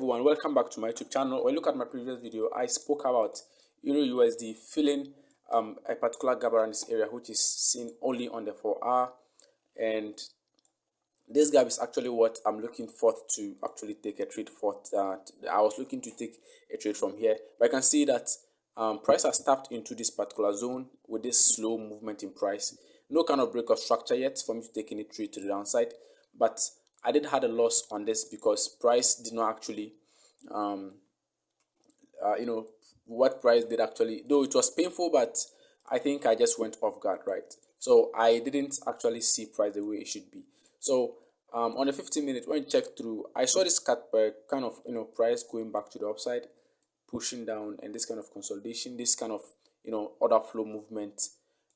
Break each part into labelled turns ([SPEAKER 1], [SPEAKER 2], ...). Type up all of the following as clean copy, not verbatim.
[SPEAKER 1] everyone, welcome back to my YouTube channel. When you look at my previous video, I spoke about EURUSD filling a particular gap around this area, which is seen only on the 4-hour, and this gap is actually what I'm looking for to actually take a trade for. I was looking to take a trade from here, but I can see that price has tapped into this particular zone with this slow movement in price. No kind of break of structure yet for me to take any trade to the downside, but I did had a loss on this because price did not actually what price did actually, though it was painful, but I think I just went off guard, right? So I didn't actually see price the way it should be. So on the 15-minute, when you check through, I saw this cut by kind of price going back to the upside, pushing down, and this kind of consolidation, this kind of order flow movement,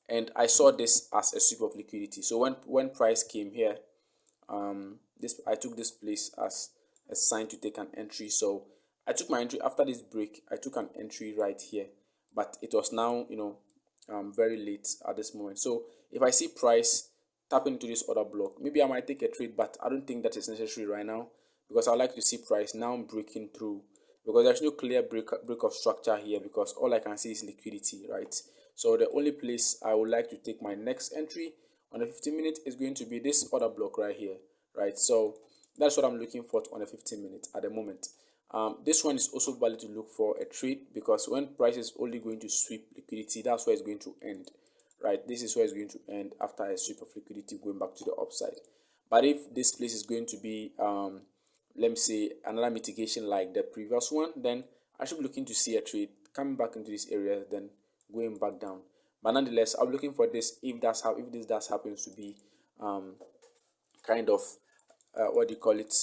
[SPEAKER 1] and I saw this as a sweep of liquidity. So when price came here, this I took this place as a sign to take an entry. So I took my entry after this break. I took an entry right here, but it was now very late at this moment. So if I see price tap into this order block, maybe I might take a trade, but I don't think that is necessary right now because I like to see price now breaking through, because there's no clear break of structure here, because all I can see is liquidity, right? So the only place I would like to take my next entry on the 15-minute is going to be this order block right here, right? So that's what I'm looking for on the 15-minute at the moment. This one is also valid to look for a trade, because when price is only going to sweep liquidity, that's where it's going to end, right? This is where it's going to end after a sweep of liquidity going back to the upside. But if this place is going to be let me say another mitigation like the previous one, then I should be looking to see a trade coming back into this area, then going back down. But nonetheless, I'm looking for this if this does happens to be kind of what do you call it,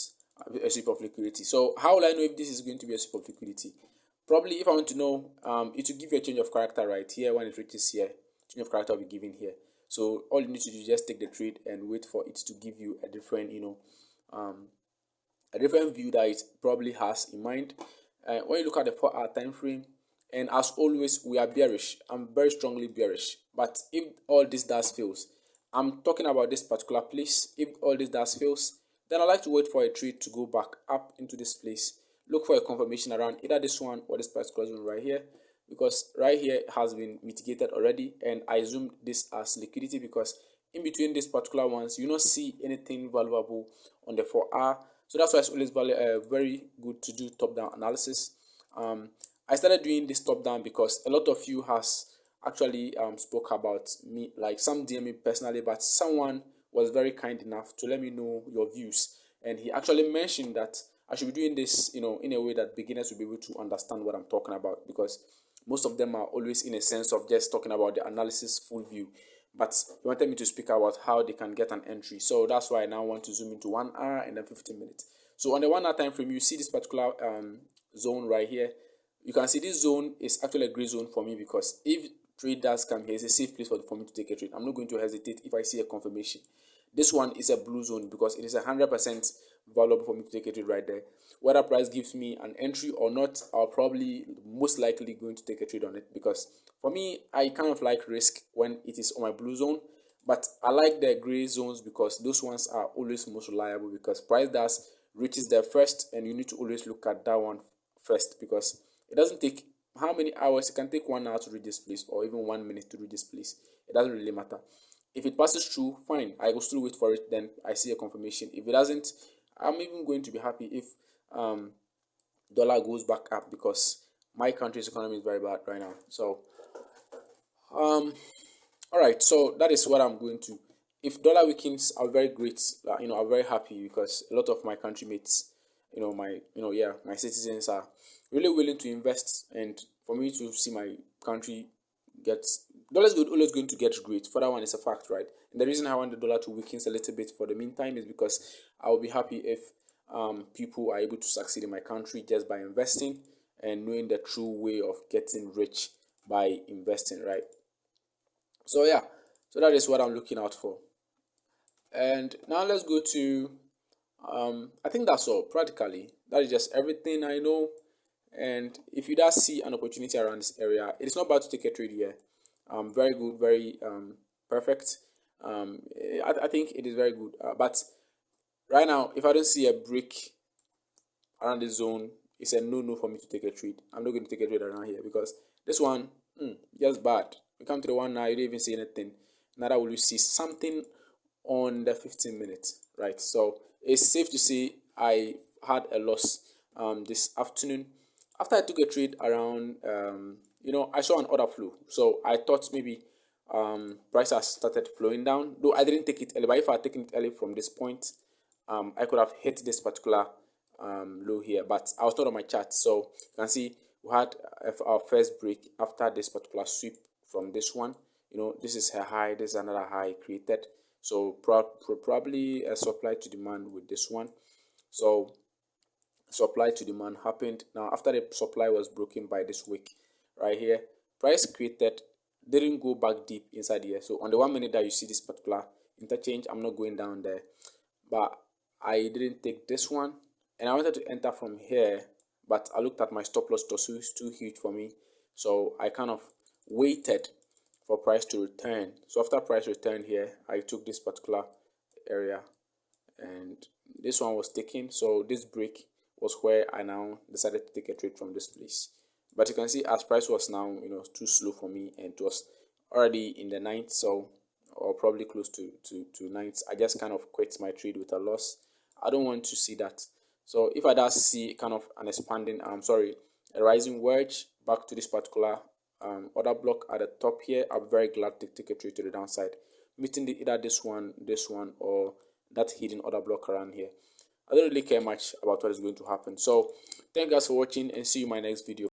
[SPEAKER 1] a sweep of liquidity. So how will I know if this is going to be a sweep of liquidity? Probably if I want to know, it will give you a change of character right here. When it reaches here, change of character will be given here. So all you need to do is just take the trade and wait for it to give you a different a different view that it probably has in mind. When you look at the 4-hour time frame, and as always, we are bearish. I'm very strongly bearish. But if all this does fails, I'm talking about this particular place. If all this does fails, then I like to wait for a trade to go back up into this place. Look for a confirmation around either this one or this particular zone right here, because right here has been mitigated already, and I assume this as liquidity because in between these particular ones you don't see anything valuable on the 4-hour. So that's why it's always very good to do top-down analysis. I started doing this top-down because a lot of you has actually spoke about me, like some DM me personally, but someone was very kind enough to let me know your views, and he actually mentioned that I should be doing this, in a way that beginners will be able to understand what I'm talking about, because most of them are always in a sense of just talking about the analysis full view, but he wanted me to speak about how they can get an entry. So that's why I now want to zoom into 1 hour and then 15 minutes. So on the 1 hour time frame, you see this particular zone right here. You can see this zone is actually a gray zone for me, because if trade does come here, it's a safe place for me to take a trade. I'm not going to hesitate if I see a confirmation. This one is a blue zone because it is 100% valuable for me to take a trade right there. Whether price gives me an entry or not, I'll probably most likely going to take a trade on it, because for me, I kind of like risk when it is on my blue zone, but I like the gray zones because those ones are always most reliable, because price does reaches there first, and you need to always look at that one first, because it doesn't take how many hours. It can take 1 hour to reach this place, or even 1 minute to reach this place. It doesn't really matter. If it passes through, fine, I will still wait for it, then I see a confirmation. If it doesn't, I'm even going to be happy if dollar goes back up, because my country's economy is very bad right now. So all right, so that is what I'm going to. If dollar weakens, I'm very great. I'm very happy, because a lot of my country mates, my citizens are really willing to invest, and for me to see my country get dollar's good, always going to get great. For that one, is a fact, right? And the reason I want the dollar to weaken a little bit for the meantime is because I will be happy if people are able to succeed in my country just by investing and knowing the true way of getting rich by investing, right? So yeah, so that is what I'm looking out for. And now let's go to I think that's all practically. That is just everything I know. And if you does see an opportunity around this area, it is not bad to take a trade here. Very good, very perfect. I think it is very good. But right now, if I don't see a break around this zone, it's a no for me to take a trade. I'm not going to take a trade around here because this one, just bad. You come to the one now, you don't even see anything. Neither will you see something on the 15 minutes, right? So it's safe to say I had a loss this afternoon after I took a trade around. I saw an order flow, so I thought maybe price has started flowing down. Though I didn't take it early, but if I had taken it early from this point, I could have hit this particular low here, but I was not on my chart. So you can see we had our first break after this particular sweep from this one. This is a high, this is another high created. So probably a supply to demand with this one. So supply to demand happened. Now after the supply was broken by this wick right here, price created didn't go back deep inside here. So on the 1 minute that you see this particular interchange, I'm not going down there, but I didn't take this one, and I wanted to enter from here, but I looked at my stop loss, it was too huge for me, so I kind of waited for price to return. So after price returned here, I took this particular area, and this one was taken. So this break was where I now decided to take a trade from this place. But you can see as price was now too slow for me, and it was already in the ninth, so or probably close to ninth. I just kind of quit my trade with a loss. I don't want to see that. So if I does see kind of an expanding a rising wedge back to this particular order block at the top here, I'm very glad to take a trade to the downside, meeting either this one, or that hidden order block around here. I don't really care much about what is going to happen. So thank you guys for watching, and see you in my next video.